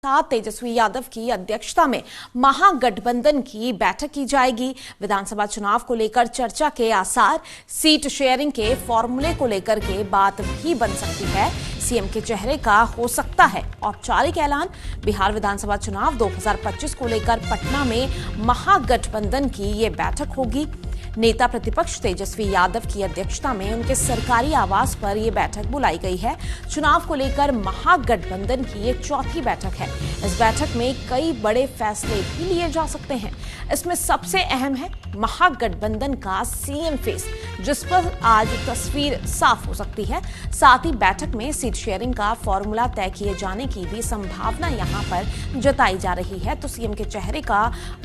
साथ तेजस्वी यादव की अध्यक्षता में महागठबंधन की बैठक की जाएगी। विधानसभा चुनाव को लेकर चर्चा के आसार, सीट शेयरिंग के फॉर्मूले को लेकर के बात भी बन सकती है। सीएम के चेहरे का हो सकता है औपचारिक ऐलान। बिहार विधानसभा चुनाव 2025 को लेकर पटना में महागठबंधन की ये बैठक होगी। नेता प्रतिपक्ष तेजस्वी यादव की अध्यक्षता में उनके सरकारी आवास पर यह बैठक बुलाई गई है। चुनाव को लेकर महागठबंधन की ये चौथी बैठक है। इस बैठक में कई बड़े फैसले भी लिए जा सकते हैं। इसमें सबसे अहम है महागठबंधन का सीएम फेस, जिस पर आज तस्वीर साफ हो सकती है। साथ ही बैठक में सीट शेयरिंग का फॉर्मूला तय किए जाने की भी संभावना यहां पर जताई जा रही है। तो सीएम के चेहरे का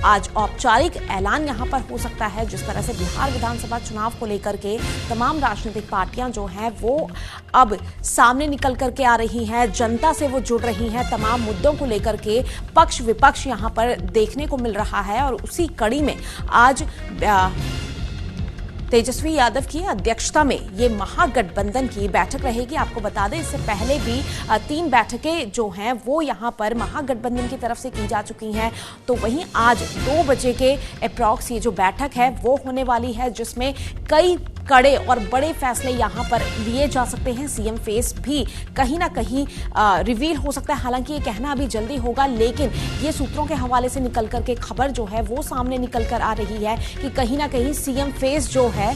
आज औपचारिक ऐलान यहां पर हो सकता है। जिस तरह से बिहार विधानसभा चुनाव को लेकर के तमाम राजनीतिक पार्टियां जो हैं वो अब सामने निकल करके आ रही हैं, जनता से वो जुड़ रही हैं, तमाम मुद्दों को लेकर के पक्ष विपक्ष यहां पर देखने को मिल रहा है। और उसी कड़ी में आज तेजस्वी यादव की अध्यक्षता में ये महागठबंधन की बैठक रहेगी। आपको बता दें, इससे पहले भी 3 बैठकें जो हैं वो यहां पर महागठबंधन की तरफ से की जा चुकी हैं। तो वहीं आज 2 बजे के अप्रॉक्स ये जो बैठक है वो होने वाली है, जिसमें कई कड़े और बड़े फैसले यहां पर लिए जा सकते हैं। सीएम फेस भी कहीं ना कहीं रिवील हो सकता है। हालांकि ये कहना अभी जल्दी होगा, लेकिन ये सूत्रों के हवाले से निकल करके खबर जो है वो सामने निकल कर आ रही है कि कहीं ना कहीं सीएम फेस जो है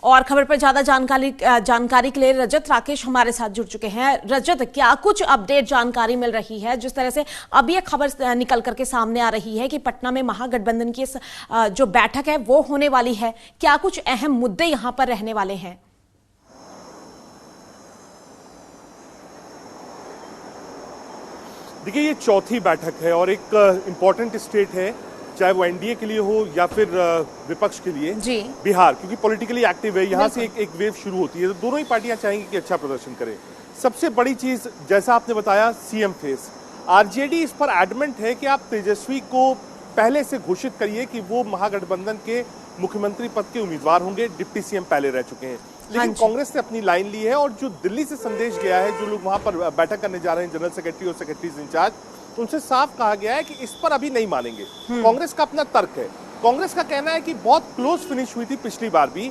और खबर पर ज्यादा जानकारी के लिए रजत राकेश हमारे साथ जुड़ चुके हैं। रजत, क्या कुछ अपडेट जानकारी मिल रही है? जिस तरह से अब ये खबर निकल करके सामने आ रही है कि पटना में महागठबंधन की जो बैठक है वो होने वाली है, क्या कुछ अहम मुद्दे यहां पर रहने वाले हैं? देखिए, ये चौथी बैठक है और एक इंपॉर्टेंट स्टेट है, चाहे वो एनडीए के लिए हो या फिर विपक्ष के लिए जी। बिहार क्योंकि पॉलिटिकली एक्टिव है, यहाँ से एक वेव शुरू होती है, तो दोनों ही पार्टियां चाहेंगी कि अच्छा प्रदर्शन करें। सबसे बड़ी चीज, जैसा आपने बताया, सीएम फेस। आरजेडी इस पर एडमेंट है कि आप तेजस्वी को पहले से घोषित करिए कि वो महागठबंधन के मुख्यमंत्री पद के उम्मीदवार होंगे। डिप्टी सीएम पहले रह चुके हैं, लेकिन कांग्रेस ने अपनी लाइन ली है और जो दिल्ली से संदेश गया है, जो लोग वहां पर बैठक करने जा रहे हैं, जनरल सेक्रेटरी और सेक्रेटरीज इंचार्ज, उनसे साफ कहा गया है कि इस पर अभी नहीं मानेंगे। कांग्रेस का अपना तर्क है। कांग्रेस का कहना है कि बहुत क्लोज फिनिश हुई थी पिछली बार भी।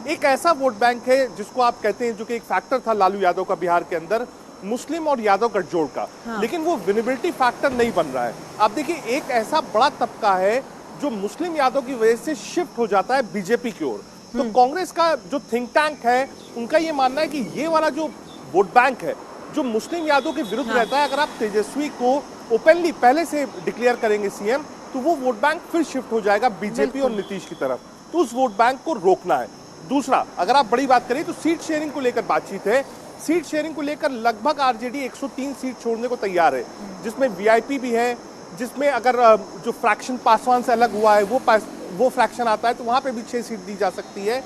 एक ऐसा वोट बैंक है जिसको आप कहते हैं, जो कि एक फैक्टर था लालू यादव का बिहार के अंदर, मुस्लिम और यादव गठजोड़ का, लेकिन वो विनेबिलिटी फैक्टर नहीं बन रहा है। आप देखिए, एक ऐसा बड़ा तबका है जो मुस्लिम यादव की वजह से शिफ्ट हो जाता है बीजेपी की ओर। तो कांग्रेस का जो थिंक टैंक है, उनका ये मानना है कि ये वाला जो वोट बैंक है जो मुस्लिम यादव के विरुद्ध रहता है, अगर आप तेजस्वी को ओपनली पहले से डिक्लेयर करेंगे सीएम, तो वो वोट बैंक फिर शिफ्ट हो जाएगा बीजेपी और नीतीश की तरफ। तो उस वोट बैंक को रोकना है। दूसरा, अगर आप बड़ी बात करें तो सीट शेयरिंग को लेकर बातचीत है। सीट शेयरिंग को लेकर लगभग आरजेडी 103 सीट छोड़ने को तैयार है, जिसमें वीआईपी भी है, जिसमें अगर जो फ्रैक्शन पासवान से अलग हुआ है वो फ्रैक्शन आता है, तो वहां पे भी 6 सीट दी जा सकती है।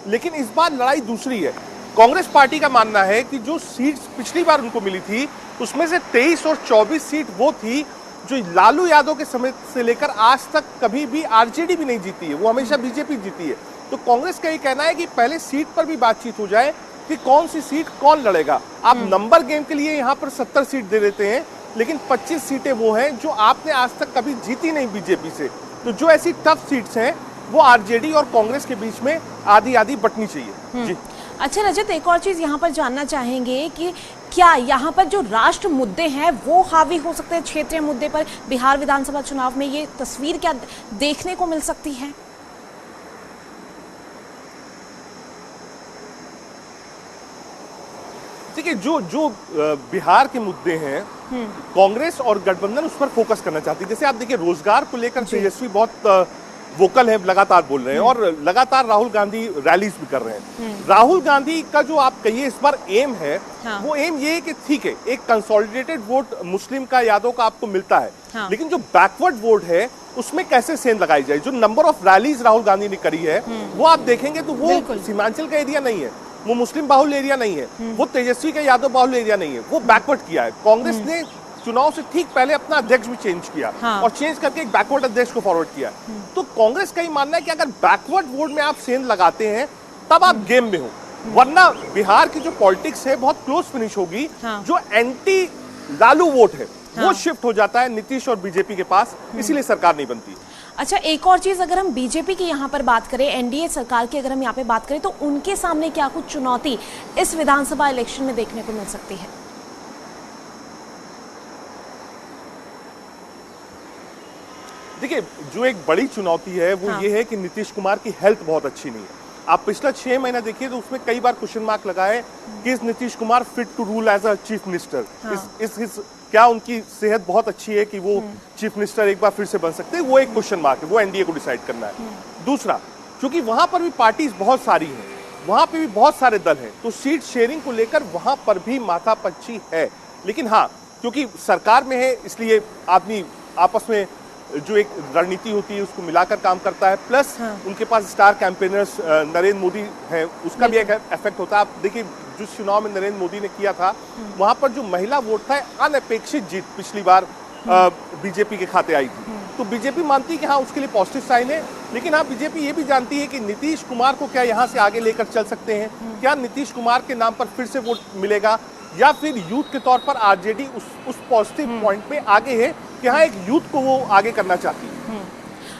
लेकिन इस बार लड़ाई दूसरी है। कांग्रेस पार्टी का मानना है कि जो सीट पिछली बार उनको मिली थी, उसमें से 23 और 24 सीट वो थी जो लालू यादव के समय से लेकर आज तक कभी भी आरजेडी भी नहीं जीती है, वो हमेशा बीजेपी जीती है। तो कांग्रेस का ये कहना है कि पहले सीट पर भी बातचीत हो जाए कि कौन सी सीट कौन लड़ेगा। आप नंबर गेम के लिए यहाँ पर 70 सीट दे देते हैं, लेकिन 25 सीटें वो हैं जो आपने आज तक कभी जीती नहीं बीजेपी से। तो जो ऐसी टफ सीट्स हैं वो आरजेडी और कांग्रेस के बीच में आधी आधी बंटनी चाहिए। जी। अच्छा रजत, एक और चीज यहाँ पर जानना चाहेंगे कि क्या यहाँ पर जो राष्ट्र मुद्दे हैं वो हावी हो सकते हैं क्षेत्रीय मुद्दे पर? बिहार विधानसभा चुनाव में ये तस्वीर क्या देखने को मिल सकती है? देखिए, जो बिहार के मुद्दे हैं, कांग्रेस और गठबंधन उस पर फोकस करना चाहती है। जैसे आप देखिए, रोजगार को लेकर तेजस्वी बहुत वोकल है, लगातार बोल रहे हैं और लगातार राहुल गांधी रैलीज भी कर रहे हैं। राहुल गांधी का जो आप कहिए इस बार एम है, वो एम ये है कि ठीक है, एक कंसोलिडेटेड वोट मुस्लिम का, यादव का आपको मिलता है, लेकिन जो बैकवर्ड वोट है उसमें कैसे सेंध लगाई जाए। जो number of rallies Rahul Gandhi ने करी है वो आप देखेंगे तो वो सीमांचल का एरिया नहीं है, वो मुस्लिम बाहुल्य एरिया नहीं है, वो तेजस्वी का यादव बाहुल्य एरिया नहीं है, वो बैकवर्ड किया है। कांग्रेस ने चुनाव से ठीक पहले अपना अध्यक्ष भी चेंज किया। हाँ। और चेंज करके एक बैकवर्ड अध्यक्ष को फॉरवर्ड किया। तो कांग्रेस का ही मानना है कि अगर बैकवर्ड वोट में आप सेंध लगाते हैं तब आप गेम में हो, वरना बिहार की जो पॉलिटिक्स है बहुत क्लोज फिनिश होगी। हाँ। जो एंटी लालू वोट है वो शिफ्ट हो जाता है नीतीश और बीजेपी के पास, इसीलिए सरकार नहीं बनती। अच्छा, एक और चीज, अगर हम बीजेपी की यहाँ पर बात करें, एनडीए सरकार की अगर हम यहाँ पे बात करें, तो उनके सामने क्या कुछ चुनौती इस विधानसभा इलेक्शन में देखने को मिल सकती है? देखिए, जो एक बड़ी चुनौती है वो ये है कि नीतीश कुमार की हेल्थ बहुत अच्छी नहीं है। आप पिछला 6 महीना देखिए तो उसमें कई बार क्वेश्चन मार्क लगा है कि इस Nitish Kumar fit to rule as a chief minister. क्या उनकी सेहत बहुत अच्छी है कि वो चीफ मिनिस्टर एक बार फिर से बन सकते हैं? वो एक क्वेश्चन मार्क है, वो एनडीए को डिसाइड करना है। दूसरा, क्योंकि वहां पर भी पार्टीज बहुत सारी हैं, वहां पे भी बहुत सारे दल हैं, तो सीट शेयरिंग को लेकर वहां पर भी माथापच्ची है। लेकिन हाँ, क्योंकि सरकार में है इसलिए आदमी आपस में जो एक रणनीति होती है उसको मिलाकर काम करता है। प्लस उनके पास स्टार कैंपेनर्स नरेंद्र मोदी है, उसका भी एक इफेक्ट होता है। आप देखिए, जिस चुनाव में नरेंद्र मोदी ने किया था वहां पर जो महिला वोट था, अनअपेक्षित जीत पिछली बार बीजेपी के खाते आई थी। तो बीजेपी मानती है कि हाँ उसके लिए पॉजिटिव साइन है। लेकिन हाँ, बीजेपी ये भी जानती है कि नीतीश कुमार को क्या यहाँ से आगे लेकर चल सकते हैं, क्या नीतीश कुमार के नाम पर फिर से वोट मिलेगा, या फिर यूथ के तौर पर आरजेडी उस पॉजिटिव पॉइंट पे आगे है कि हाँ एक यूथ को वो आगे करना चाहती है।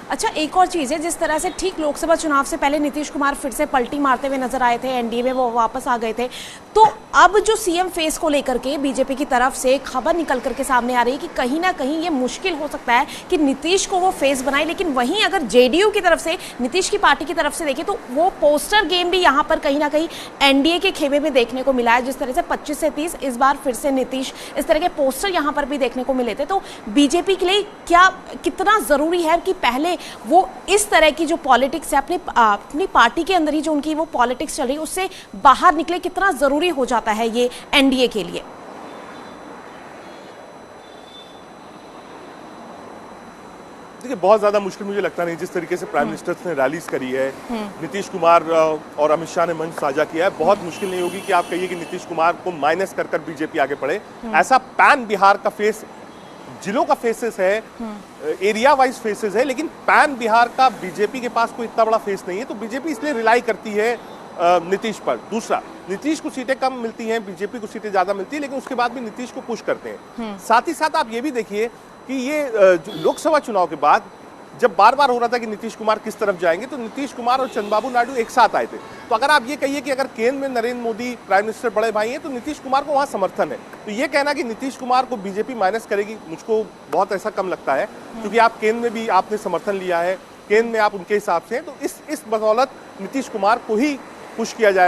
अच्छा, एक और चीज है, जिस तरह से ठीक लोकसभा चुनाव से पहले नीतीश कुमार फिर से पलटी मारते हुए नजर आए थे, एनडीए में वो वापस आ गए थे, तो अब जो सीएम फेस को लेकर के बीजेपी की तरफ से खबर निकल करके सामने आ रही है कि कहीं ना कहीं ये मुश्किल हो सकता है कि नीतीश को वो फेस बनाए। लेकिन वहीं अगर जेडीयू की तरफ से, नीतीश की पार्टी की तरफ से देखें तो वो पोस्टर गेम भी यहाँ पर कहीं ना कहीं एनडीए के खेमे में देखने को मिला है। जिस तरह से 25 से 30 इस बार फिर से नीतीश, इस तरह के पोस्टर यहाँ पर भी देखने को मिले थे। तो बीजेपी के लिए क्या, कितना जरूरी है कि पहले वो इस तरह की जो पॉलिटिक्स है, अपनी पार्टी के अंदर ही जो उनकी वो पॉलिटिक्स चल रही है उससे बाहर निकले, कितना जरूरी हो जाता है ये एनडीए के लिए? देखिए, बहुत ज्यादा मुश्किल मुझे लगता नहीं। जिस तरीके से प्राइम मिनिस्टर्स ने रैलीज करी है, नीतीश कुमार और अमित शाह ने मंच साझा किया है, बहुत मुश्किल नहीं होगी कि आप कहिए कि नीतीश कुमार को माइनस कर बीजेपी आगे बढ़े। ऐसा पैन बिहार का फेस, जिलों का फेसेस है, एरिया वाइज फेसेस है, लेकिन पैन बिहार का बीजेपी के पास कोई इतना बड़ा फेस नहीं है। तो बीजेपी इसलिए रिलाई करती है नीतीश पर। दूसरा, नीतीश को सीटें कम मिलती हैं, बीजेपी को सीटें ज्यादा मिलती है, लेकिन उसके बाद भी नीतीश को पुश करते हैं। साथ ही साथ आप ये भी देखिए कि ये लोकसभा चुनाव के बाद जब बार बार हो रहा था कि नीतीश कुमार किस तरफ जाएंगे, तो नीतीश कुमार और चंद्रबाबू नायडू एक साथ आए थे। तो अगर आप ये कहिए कि अगर केंद्र में नरेंद्र मोदी प्राइम मिनिस्टर बड़े भाई हैं, तो नीतीश कुमार को वहां समर्थन है। तो ये कहना कि नीतीश कुमार को बीजेपी माइनस करेगी, मुझको बहुत ऐसा कम लगता है, क्योंकि आप केंद्र में भी आपने समर्थन लिया है, केंद्र में आप उनके हिसाब से हैं। तो इस बदौलत नीतीश कुमार को ही पुश किया जाए।